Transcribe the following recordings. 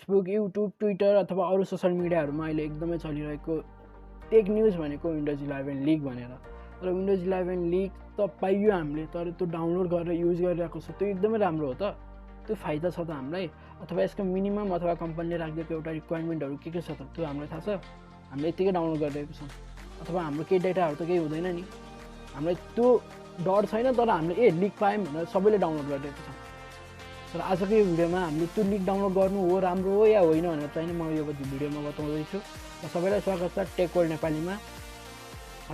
Facebook, YouTube, Twitter अथवा अरू social मिडियाहरूमा अहिले एकदमै चलिरहेको टेक न्युज भनेको विन्डोज 11 लिक भनेर। तर विन्डोज 11 लिक त पाइयो हामीले, तर त्यो डाउनलोड गरेर युज गरिरहेको छ, त्यो एकदमै राम्रो हो त? त्यो फाइदा छ त हामीलाई? अथवा यसको मिनिमम अथवा कम्पनीले राखिदिएको एउटा रिक्वायरमेन्टहरू के छ त त्यो हामीलाई थाहा छ? हामीले यतिकै डाउनलोड गरिरहेको छौँ, अथवा हाम्रो केही डेटाहरू त केही हुँदैन नि, हामीलाई त्यो डर छैन। तर हामीले लिक पायौँ भनेर सबैले डाउनलोड गरिरहेको छौँ। तर आजको यो भिडियोमा हामीले त्यो लिक डाउनलोड गर्नु हो राम्रो हो या होइन भनेर चाहिँ म यो भिडियोमा बताउँदैछु। र सबैलाई स्वागत छ टेक वर्ल्ड नेपालीमा।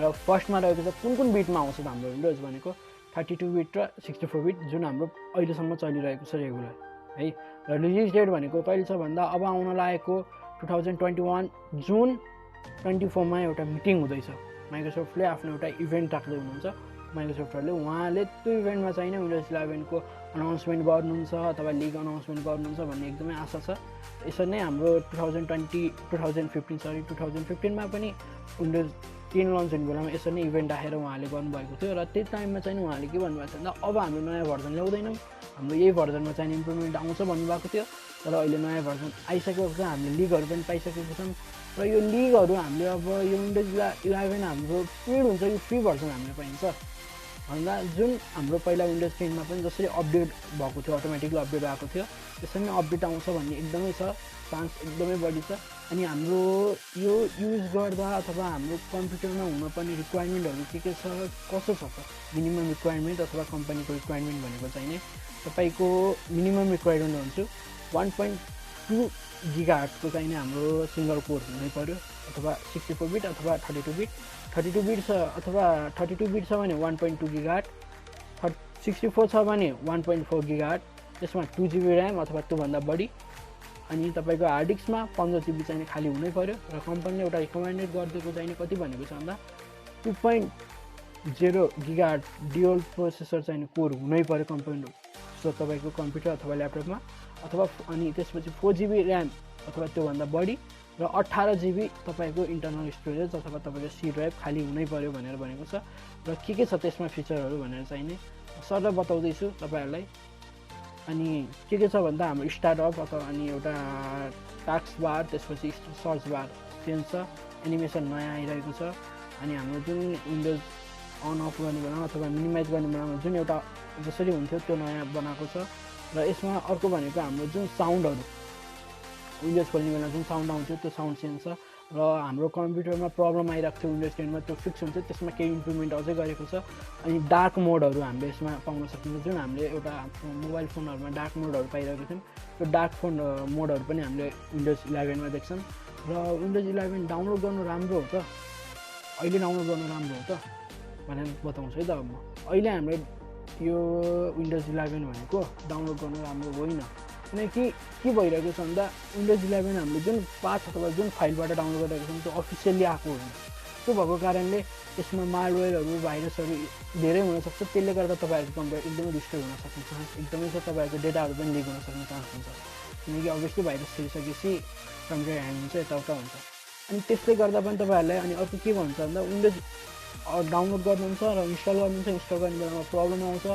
र फर्स्टमा रहेको छ कुन बिटमा आउँछ त हाम्रो विन्डोज भनेको 32 बिट र 64 बिट, जुन हाम्रो अहिलेसम्म चलिरहेको छ रेगुलर है। र रिलिज डेट भनेको कहिले छ भन्दा अब आउन लागेको 2021 जुन 24मा एउटा मिटिङ हुँदैछ। माइक्रोसफ्टले आफ्नो एउटा इभेन्ट राख्दै हुनुहुन्छ। माइक्रोसफ्टहरूले उहाँले त्यो इभेन्टमा चाहिँ विन्डोज 11को अनाउन्समेन्ट गर्नुहुन्छ अथवा लिग अनाउन्समेन्ट गर्नुहुन्छ भन्ने एकदमै आशा छ। यसरी नै हाम्रो 2015मा पनि विन्डोज 10 लन्च हुने बेलामा यसरी नै इभेन्ट राखेर उहाँले गर्नुभएको थियो। र त्यो टाइममा चाहिँ उहाँले के भन्नुभएको छ भन्दा अब हाम्रो नयाँ भर्जन ल्याउँदैनौँ, हाम्रो यही भर्जनमा चाहिँ इम्प्रुभमेन्ट आउँछ भन्नुभएको थियो। तर अहिले नयाँ भर्जन आइसकेको छ, हामीले लिगहरू पनि पाइसकेको छौँ। र यो लिगहरू हामीले अब यो विन्डोज 11 हाम्रो पेड हुन्छ कि फ्री भर्जन हामीले पाइन्छ भन्दा जुन हाम्रो पहिला विन्डोज 10मा पनि जसरी अपडेट भएको थियो, अटोमेटिकली अपडेट आएको थियो, त्यसरी नै अपडेट आउँछ भन्ने एकदमै छ, चान्स एकदमै बढी छ। अनि हाम्रो यो युज गर्दा अथवा हाम्रो कम्प्युटरमा हुनुपर्ने रिक्वायरमेन्टहरू के छ, कसो छ त? मिनिमम रिक्वायरमेन्ट अथवा कम्पनीको रिक्वायरमेन्ट भनेको चाहिँ नै तपाईँको मिनिमम रिक्वायरमेन्ट हुन्छ 1.2 गिगाहर्ट्जको चाहिँ नै हाम्रो सिङ्गल कोर हुनै पऱ्यो, अथवा 64 बिट अथवा 32 बिट। 32 बिट छ अथवा 32 बिट छ भने 1.2 गिगाहर्ट्ज, 64 छ भने 1.4 गिगाहर्ट्ज, त्यसमा 2 GB ऱ्याम अथवा त्योभन्दा बढी। अनि तपाईँको हार्ड डिस्कमा 15 GB चाहिँ खाली हुनै पऱ्यो। र कम्पनीले एउटा रिकमेन्डेड गरिदिएको चाहिँ कति भनेको छ भन्दा 2.0 गिगाहर्ट्ज ड्युअल प्रोसेसर चाहिँ कोर हुनै पऱ्यो कम्पनी तपाईँको कम्प्युटर अथवा ल्यापटपमा, अथवा अनि त्यसपछि 4 GB ऱ्याम अथवा त्योभन्दा बढी, र 18 GB तपाईँको इन्टरनल स्टोरेज अथवा तपाईँको सी ड्राइभ खाली हुनै पऱ्यो भनेर भनेको छ। र के छ त्यसमा फिचरहरू भनेर चाहिँ नै सरल बताउँदैछु तपाईँहरूलाई। अनि के छ भन्दा हाम्रो स्टार्टअप अथवा अनि एउटा टास्क बार, त्यसपछि सर्च बार चेन्ज छ, एनिमेसन नयाँ आइरहेको छ। अनि हाम्रो जुन विन्डोज अन अफ गर्ने बेलामा अथवा मिनिमाइज गर्ने बेलामा जुन एउटा जसरी हुन्थ्यो त्यो नयाँ बनाएको छ। र यसमा अर्को भनेको हाम्रो जुन साउन्डहरू विन्डोज खोल्ने बेला जुन साउन्ड आउँथ्यो त्यो साउन्ड चेन्ज छ। र हाम्रो कम्प्युटरमा प्रब्लम आइरहेको थियो विन्डोज 10मा, त्यो फिक्स हुन्छ, त्यसमा केही इम्प्रुभमेन्ट अझै गरेको छ। अनि डार्क मोडहरू हामीले यसमा पाउन सकिन्छ, जुन हामीले एउटा मोबाइल फोनहरूमा डार्क मोडहरू पाइरहेको थियौँ, त्यो डार्क फोन मोडहरू पनि हामीले विन्डोज 11मा देख्छौँ। र विन्डोज 11 डाउनलोड गर्नु राम्रो हो त? अहिले डाउनलोड गर्नु राम्रो हो त भनेर बताउँछु है त। अब अहिले हामीले यो विन्डोज 11 भनेको डाउनलोड गर्नु राम्रो होइन, किनकि के भइरहेको छ भन्दा विन्डोज 11 हामीले जुन पाथ अथवा जुन फाइलबाट डाउनलोड गरिरहेको छौँ त्यो अफिसियल्ली आएको होइन। त्यो भएको कारणले त्यसमा मालवेयरहरू, भाइरसहरू धेरै हुनसक्छ। त्यसले गर्दा तपाईँहरूको कम्प्युटर एकदमै डिस्टर्ब हुन सक्ने चान्स एकदमै छ, तपाईँहरूको डेटाहरू पनि लिक हुन सक्ने चान्स हुन्छ, किनकि अभियसली भाइरस छिरिसकेपछि कम्प्युटर ह्याङ हुन्छ, यताउता हुन्छ। अनि त्यसले गर्दा पनि तपाईँहरूलाई अनि अर्को के भन्छ भन्दा विन्डोज डाउनलोड गर्नुहुन्छ र इन्स्टल गर्नुहुन्छ, इन्स्टल गर्ने बेलामा प्रब्लम आउँछ।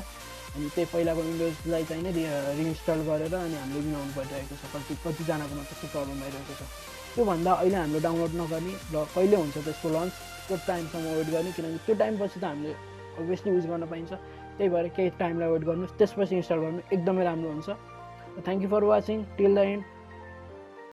अनि त्यही पहिलाको विन्डोजलाई चाहिँ नै रिइन्स्टल गरेर अनि हामीले मिलाउनु परिरहेको छ। कतिजनाकोमा त्यस्तो प्रब्लम भइरहेको छ। त्योभन्दा अहिले हामीले डाउनलोड नगर्ने र कहिले हुन्छ त्यसको लन्च त्यो टाइमसम्म वेट गर्ने, किनकि त्यो टाइमपछि त हामीले अभियसली युज गर्न पाइन्छ। त्यही भएर केही टाइमलाई वेट गर्नुहोस्, त्यसपछि इन्स्टल गर्नु एकदमै राम्रो हुन्छ। Thank you for watching till the and.